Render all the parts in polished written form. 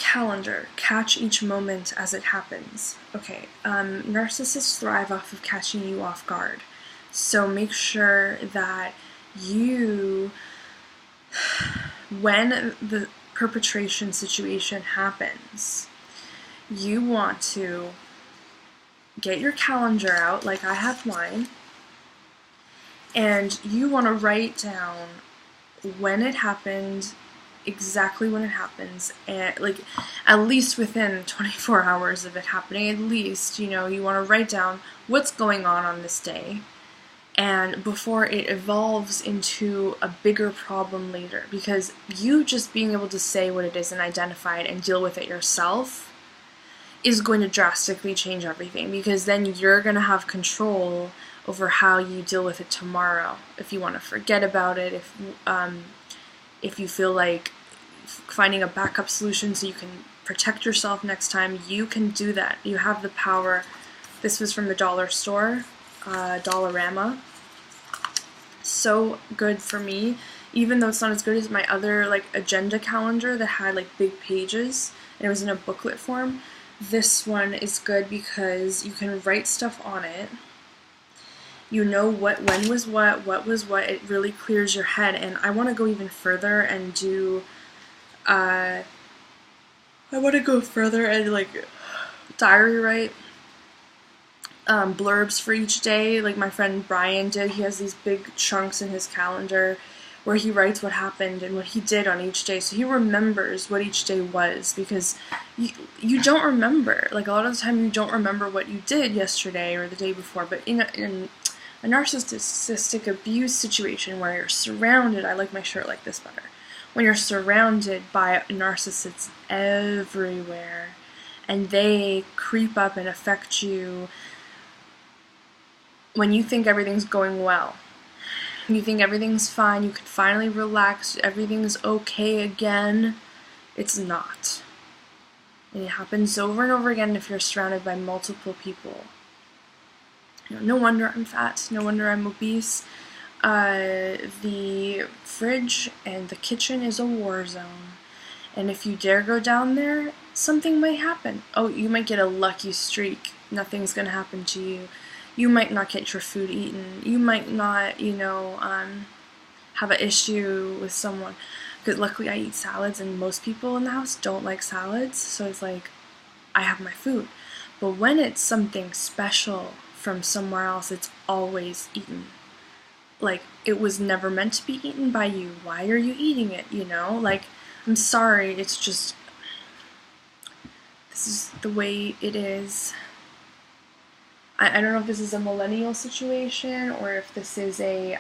calendar. Catch each moment as it happens. Okay, narcissists thrive off of catching you off guard. So make sure that you, when the perpetration situation happens, you want to get your calendar out, like I have mine, and you want to write down when it happened, exactly when it happens, and like at least within 24 hours of it happening, at least, you know, you want to write down what's going on this day, and before it evolves into a bigger problem later, because you just being able to say what it is and identify it and deal with it yourself is going to drastically change everything, because then you're going to have control over how you deal with it tomorrow. If you want to forget about it, if you feel like finding a backup solution so you can protect yourself next time, you can do that. You have the power. This was from the dollar store, Dollarama. So good for me, even though it's not as good as my other like agenda calendar that had like big pages and it was in a booklet form. This one is good because you can write stuff on it. You know when was what was what. It really clears your head. And I want to go even further and do, I want to go further and like diary write blurbs for each day, like my friend Brian did. He has these big chunks in his calendar where he writes what happened and what he did on each day, so he remembers what each day was, because you don't remember. Like a lot of the time you don't remember what you did yesterday or the day before, but in a narcissistic abuse situation where you're surrounded, I like my shirt like this better, when you're surrounded by narcissists everywhere and they creep up and affect you when you think everything's going well. You think everything's fine, you can finally relax, everything's okay again. It's not. And it happens over and over again if you're surrounded by multiple people. You know, no wonder I'm fat, no wonder I'm obese. The fridge and the kitchen is a war zone. And if you dare go down there, something might happen. Oh, you might get a lucky streak. Nothing's gonna happen to you. You might not get your food eaten. You might not, you know, have an issue with someone. Because luckily I eat salads, and most people in the house don't like salads, so it's like, I have my food. But when it's something special from somewhere else, it's always eaten. Like, it was never meant to be eaten by you. Why are you eating it, you know? Like, I'm sorry, it's just, this is the way it is. I don't know if this is a millennial situation or if this is a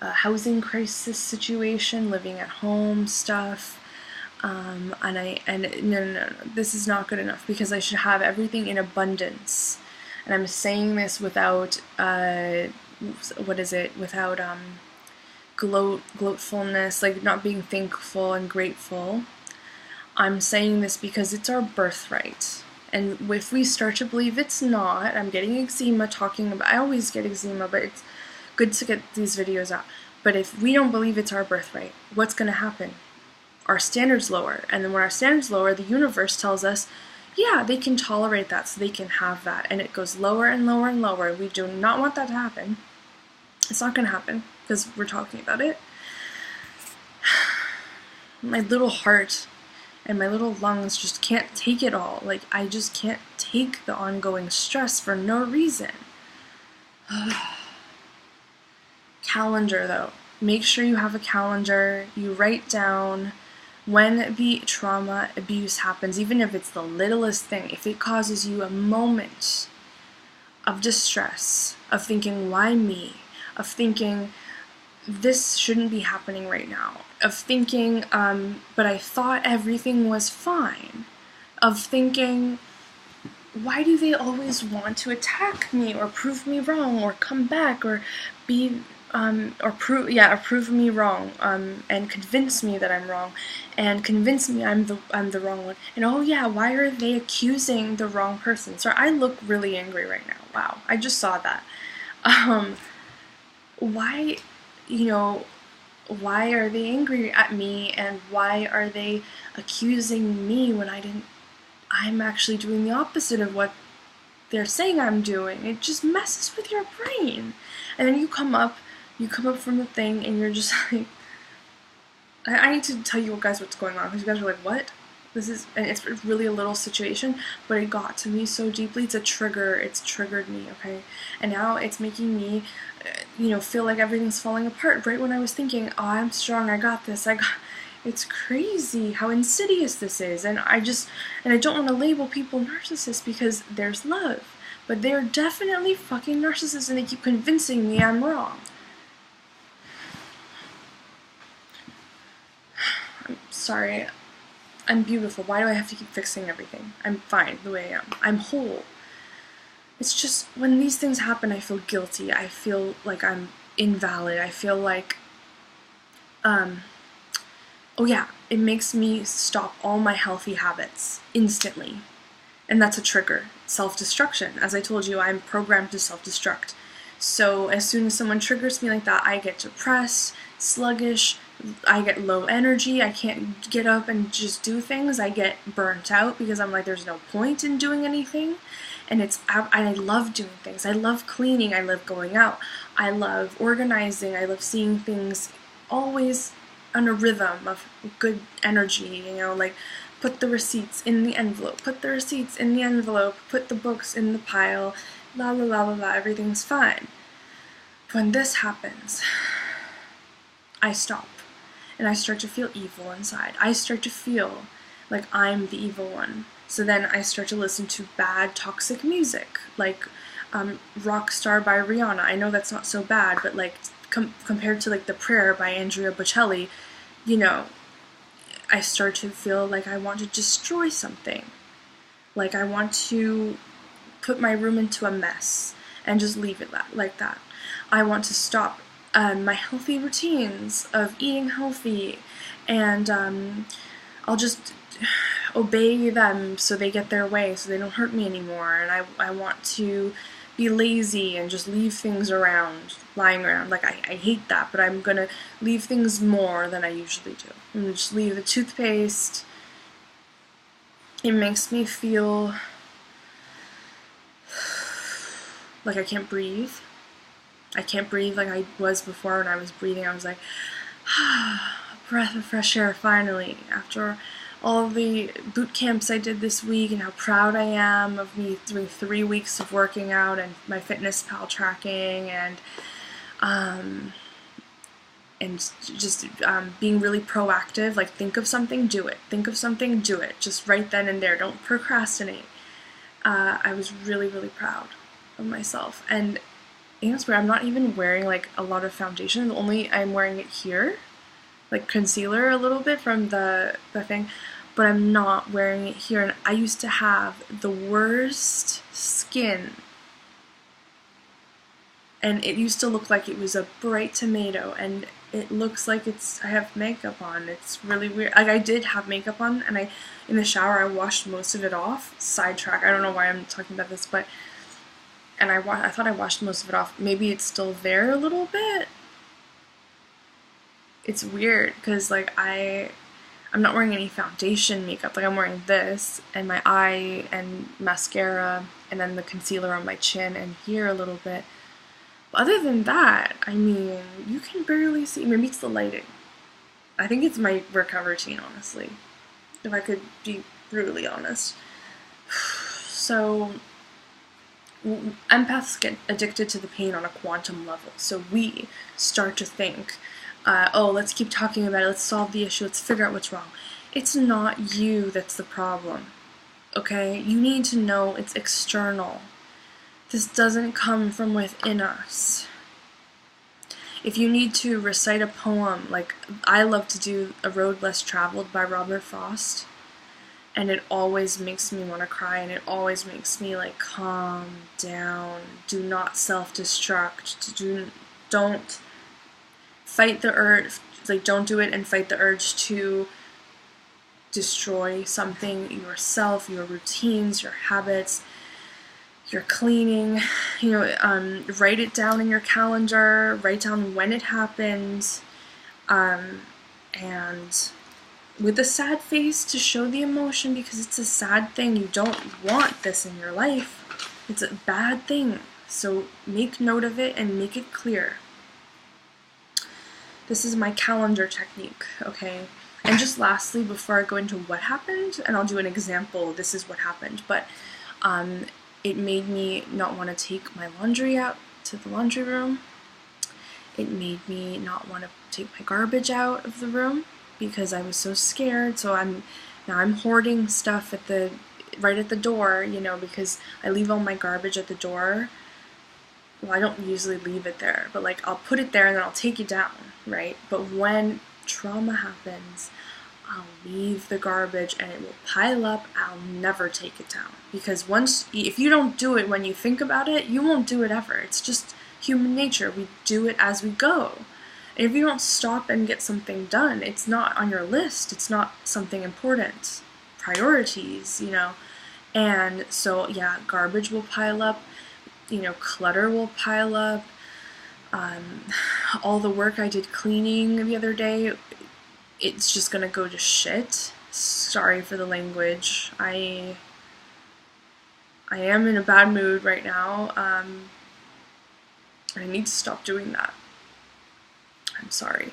housing crisis situation, living at home stuff. No, this is not good enough, because I should have everything in abundance. And I'm saying this without, without gloatfulness, like not being thankful and grateful. I'm saying this because it's our birthright. And if we start to believe it's not, I'm getting eczema talking about, I always get eczema, but it's good to get these videos out. But if we don't believe it's our birthright, what's going to happen? Our standards lower. And then when our standards lower, the universe tells us, yeah, they can tolerate that, so they can have that. And it goes lower and lower and lower. We do not want that to happen. It's not going to happen, because we're talking about it. My little heart and my little lungs just can't take it all. Like, I just can't take the ongoing stress for no reason. Calendar, though. Make sure you have a calendar. You write down when the trauma abuse happens, even if it's the littlest thing. If it causes you a moment of distress, of thinking, why me? Of thinking, this shouldn't be happening right now. Of thinking, but I thought everything was fine. Of thinking, why do they always want to attack me or prove me wrong or come back or be, or prove me wrong, and convince me that I'm wrong, and convince me I'm the wrong one. And oh yeah, why are they accusing the wrong person? Sorry, I look really angry right now. Wow, I just saw that. Why, you know, why are they angry at me, and why are they accusing me when I'm actually doing the opposite of what they're saying I'm doing. It just messes with your brain. And then you come up from the thing, and you're just like, I need to tell you guys what's going on, because you guys are like, what? And it's really a little situation, but it got to me so deeply. It's a trigger. It's triggered me, okay? And now it's making me, feel like everything's falling apart right when I was thinking, oh, I'm strong, I got this, it's crazy how insidious this is. And I don't want to label people narcissists because there's love, but they're definitely fucking narcissists, and they keep convincing me I'm wrong. I'm sorry. I'm beautiful. Why do I have to keep fixing everything? I'm fine the way I am. I'm whole. It's just, when these things happen, I feel guilty. I feel like I'm invalid. I feel like, oh yeah, it makes me stop all my healthy habits instantly. And that's a trigger. Self-destruction. As I told you, I'm programmed to self-destruct. So as soon as someone triggers me like that, I get depressed, sluggish, I get low energy, I can't get up and just do things, I get burnt out because I'm like, there's no point in doing anything. And I love doing things. I love cleaning, I love going out, I love organizing, I love seeing things always on a rhythm of good energy, like put the receipts in the envelope, put the receipts in the envelope, put the books in the pile, la la la la la, everything's fine. When this happens, I stop. And I start to feel evil inside. I start to feel like I'm the evil one. So then I start to listen to bad, toxic music, like Rockstar by Rihanna. I know that's not so bad, but like compared to like The Prayer by Andrea Bocelli, I start to feel like I want to destroy something. Like I want to put my room into a mess and just leave it like that. I want to stop my healthy routines of eating healthy, and I'll just obey them so they get their way, so they don't hurt me anymore. And I want to be lazy and just leave things lying around. Like, I hate that, but I'm gonna leave things more than I usually do. I'm gonna just leave the toothpaste. It makes me feel like I can't breathe. I can't breathe like I was before. When I was breathing, I was like, a breath of fresh air finally, after all the boot camps I did this week, and how proud I am of me doing 3 weeks of working out and my FitnessPal tracking, and just being really proactive. Like, think of something, do it. Think of something, do it. Just right then and there. Don't procrastinate. I was really, really proud of myself. And it's weird, I'm not even wearing like a lot of foundation, only I'm wearing it here, like concealer a little bit from the thing, but I'm not wearing it here. And I used to have the worst skin, and it used to look like it was a bright tomato, and it looks like I have makeup on. It's really weird. Like, I did have makeup on, and in the shower I washed most of it off. Sidetrack, I don't know why I'm talking about this, but and I thought I washed most of it off. Maybe it's still there a little bit. It's weird, because like I'm not wearing any foundation makeup. Like, I'm wearing this, and my eye, and mascara, and then the concealer on my chin, and here a little bit. But other than that, I mean, you can barely see. Maybe it's the lighting. I think it's my workout routine, honestly, if I could be brutally honest. So empaths get addicted to the pain on a quantum level. So we start to think, oh, let's keep talking about it, let's solve the issue, let's figure out what's wrong. It's not you that's the problem, okay? You need to know it's external. This doesn't come from within us. If you need to recite a poem, like I love to do A Road Less Traveled by Robert Frost, and it always makes me want to cry, and it always makes me like, calm down, do not self-destruct, don't fight the urge, like don't do it and fight the urge to destroy something, yourself, your routines, your habits, your cleaning, write it down in your calendar, write down when it happened, And with a sad face to show the emotion, because it's a sad thing. You don't want this in your life. It's a bad thing. So make note of it and make it clear. This is my calendar technique, okay? And just lastly, before I go into what happened, and I'll do an example, this is what happened, but it made me not want to take my laundry out to the laundry room. It made me not want to take my garbage out of the room because I was so scared. So I'm hoarding stuff right at the door, you know, because I leave all my garbage at the door. Well, I don't usually leave it there, but like I'll put it there and then I'll take it down, right? But when trauma happens, I'll leave the garbage and it will pile up. I'll never take it down, because if you don't do it when you think about it, you won't do it ever. It's just human nature. We do it as we go. And if you don't stop and get something done, it's not on your list. It's not something important. Priorities, you know. And so, yeah, garbage will pile up. You know, clutter will pile up. All the work I did cleaning the other day, it's just gonna go to shit. Sorry for the language. I am in a bad mood right now. I need to stop doing that. I'm sorry.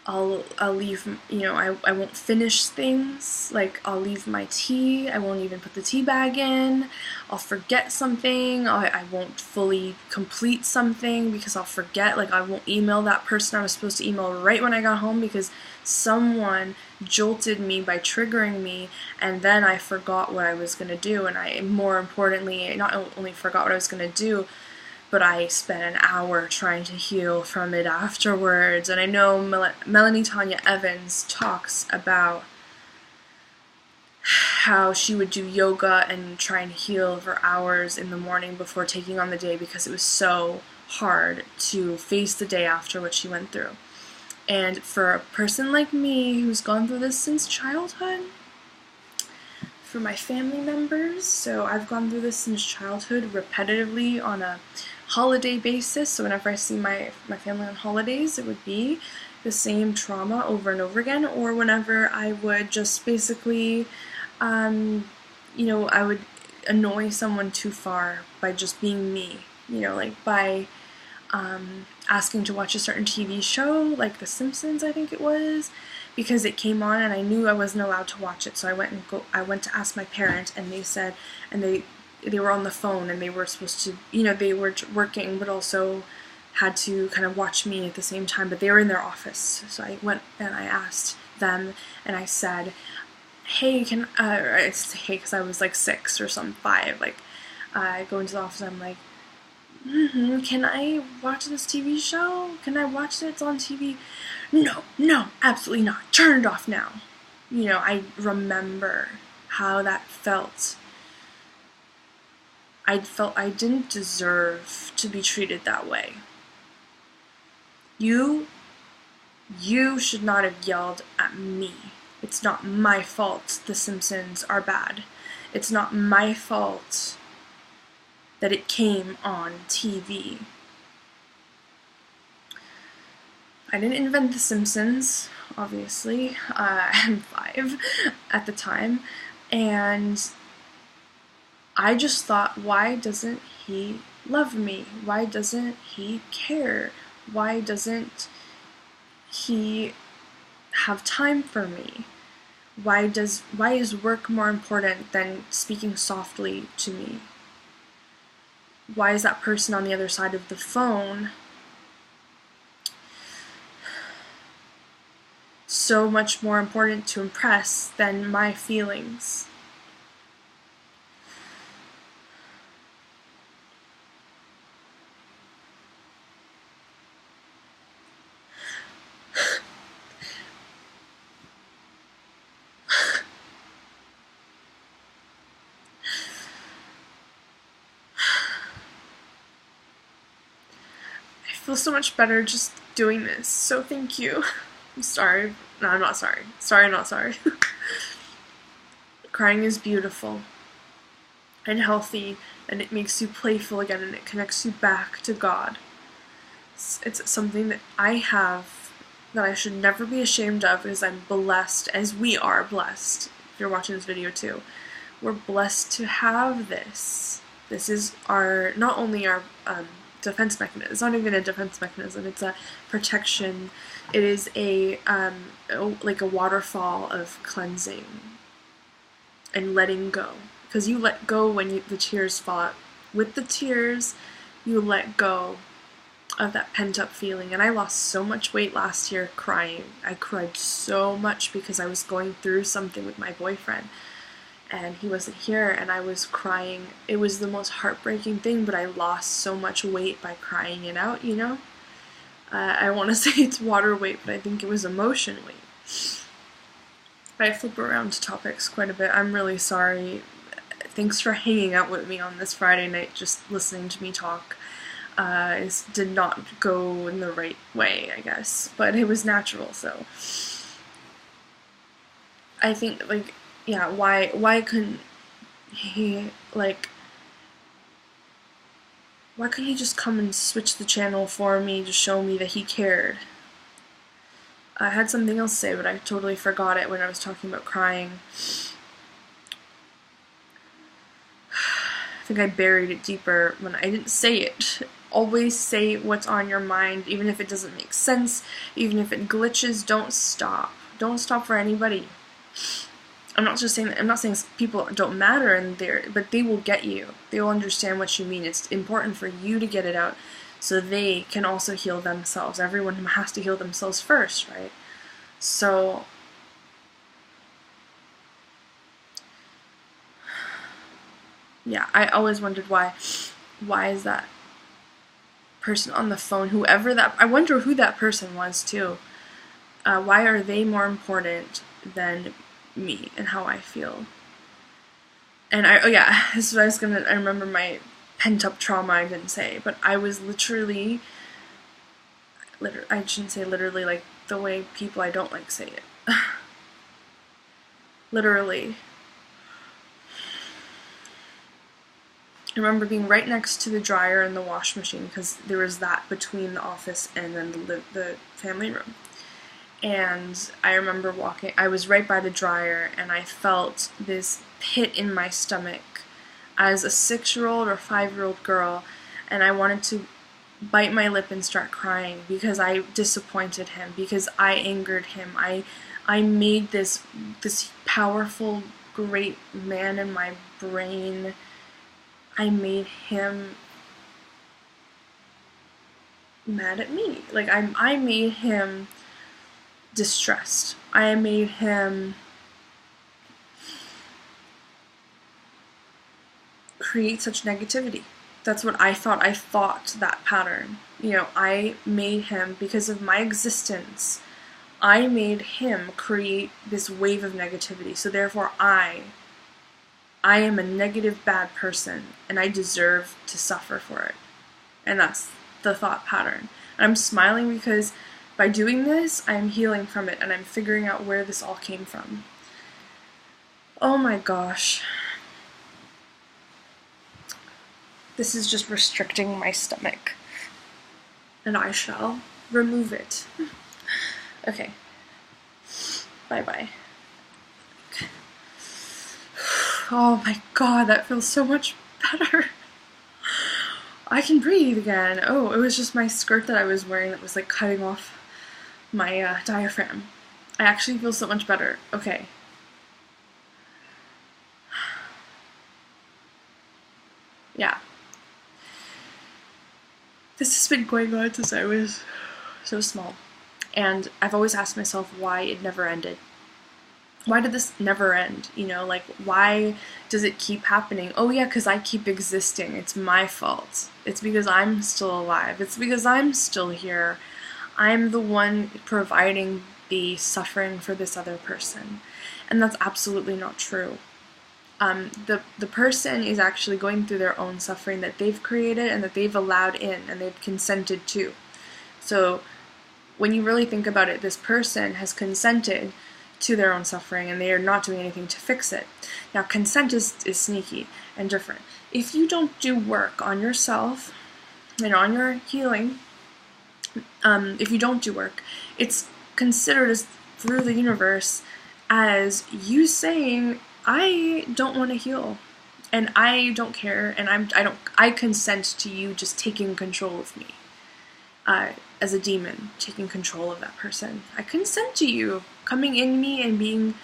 I'll leave, you know, I won't finish things, like I'll leave my tea, I won't even put the tea bag in, I'll forget something, I won't fully complete something because I'll forget, like I won't email that person I was supposed to email right when I got home because someone jolted me by triggering me, and then I forgot what I was going to do, and I, more importantly, not only forgot what I was going to do, but I spent an hour trying to heal from it afterwards. And I know Melanie Tanya Evans talks about how she would do yoga and try and heal for hours in the morning before taking on the day because it was so hard to face the day after what she went through. And for a person like me who's gone through this since childhood, for my family members, so I've gone through this since childhood repetitively on a holiday basis, so whenever I see my family on holidays, it would be the same trauma over and over again, or whenever I would just basically, you know, I would annoy someone too far by just being me, you know, like by asking to watch a certain TV show, like The Simpsons, I think it was, because it came on and I knew I wasn't allowed to watch it, so I went to ask my parents, and they said, and they were on the phone and they were supposed to, you know, they were working but also had to kind of watch me at the same time, but they were in their office. So I went and I asked them and I said, hey, I said hey because I was like 6 or 5, like I go into the office and I'm like, can I watch this TV show? Can I watch it? It's on TV. No, absolutely not. Turn it off now. You know, I remember how that felt. I felt I didn't deserve to be treated that way. You should not have yelled at me. It's not my fault The Simpsons are bad. It's not my fault that it came on TV. I didn't invent The Simpsons, obviously. I'm 5 at the time, and I just thought, why doesn't he love me? Why doesn't he care? Why doesn't he have time for me? Why is work more important than speaking softly to me? Why is that person on the other side of the phone so much more important to impress than my feelings? I feel so much better just doing this, so thank you. I'm sorry. No, I'm not sorry. Sorry, I'm not sorry. Crying is beautiful and healthy, and it makes you playful again, and it connects you back to God. It's something that I have that I should never be ashamed of, because I'm blessed, as we are blessed, if you're watching this video too. We're blessed to have this. This is our, not only our defense mechanism, it's not even a defense mechanism, it's a protection. It is a, like a waterfall of cleansing and letting go. Because you let go when the tears fall out. With the tears, you let go of that pent-up feeling. And I lost so much weight last year crying. I cried so much because I was going through something with my boyfriend. And he wasn't here, and I was crying. It was the most heartbreaking thing, but I lost so much weight by crying it out, you know? I want to say it's water weight, but I think it was emotion weight. I flip around to topics quite a bit. I'm really sorry. Thanks for hanging out with me on this Friday night, just listening to me talk. It did not go in the right way, I guess, but it was natural, so. I think, like, yeah, why couldn't he, like, why couldn't he just come and switch the channel for me to show me that he cared? I had something else to say, but I totally forgot it when I was talking about crying. I think I buried it deeper when I didn't say it. Always say what's on your mind, even if it doesn't make sense, even if it glitches, don't stop. Don't stop for anybody. I'm not saying people don't matter in there, but they will get you. They will understand what you mean. It's important for you to get it out so they can also heal themselves. Everyone has to heal themselves first, right? So, yeah, I always wondered why is that person on the phone, I wonder who that person was too. Why are they more important than me and how I feel? And oh yeah, this is what I remember my pent-up trauma I didn't say, but I was literally, I shouldn't say literally like the way people I don't like say it. Literally. I remember being right next to the dryer and the wash machine, because there was that between the office and then the family room. And I remember I was right by the dryer, and I felt this pit in my stomach as a 6-year-old or 5-year-old girl, and I wanted to bite my lip and start crying because I disappointed him, because I angered him. I made this powerful, great man in my brain, I made him mad at me. Like, I made him distressed. I made him create such negativity. That's what I thought. I thought that pattern. You know, I made him, because of my existence, I made him create this wave of negativity. So therefore I am a negative, bad person, and I deserve to suffer for it. And that's the thought pattern. And I'm smiling because by doing this, I'm healing from it, and I'm figuring out where this all came from. Oh my gosh. This is just restricting my stomach. And I shall remove it. Okay. Bye-bye. Oh my god, that feels so much better. I can breathe again. Oh, it was just my skirt that I was wearing that was like cutting off my diaphragm. I actually feel so much better. Okay. Yeah. This has been going on since I was so small. And I've always asked myself why it never ended. Why did this never end? You know, like, why does it keep happening? Oh yeah, because I keep existing. It's my fault. It's because I'm still alive. It's because I'm still here. I'm the one providing the suffering for this other person. And that's absolutely not true. The person is actually going through their own suffering that they've created and that they've allowed in and they've consented to. So when you really think about it, this person has consented to their own suffering, and they are not doing anything to fix it. Now, consent is sneaky and different. If you don't do work on yourself and on your healing, if you don't do work, it's considered as through the universe as you saying, I don't want to heal, and I don't care, and I consent to you just taking control of me. As a demon, taking control of that person. I consent to you coming in me and being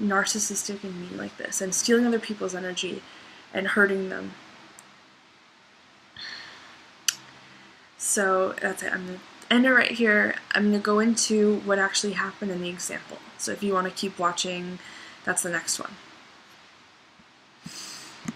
narcissistic and mean like this, and stealing other people's energy and hurting them. So that's it. I'm going to end it right here. I'm going to go into what actually happened in the example. So if you want to keep watching, that's the next one.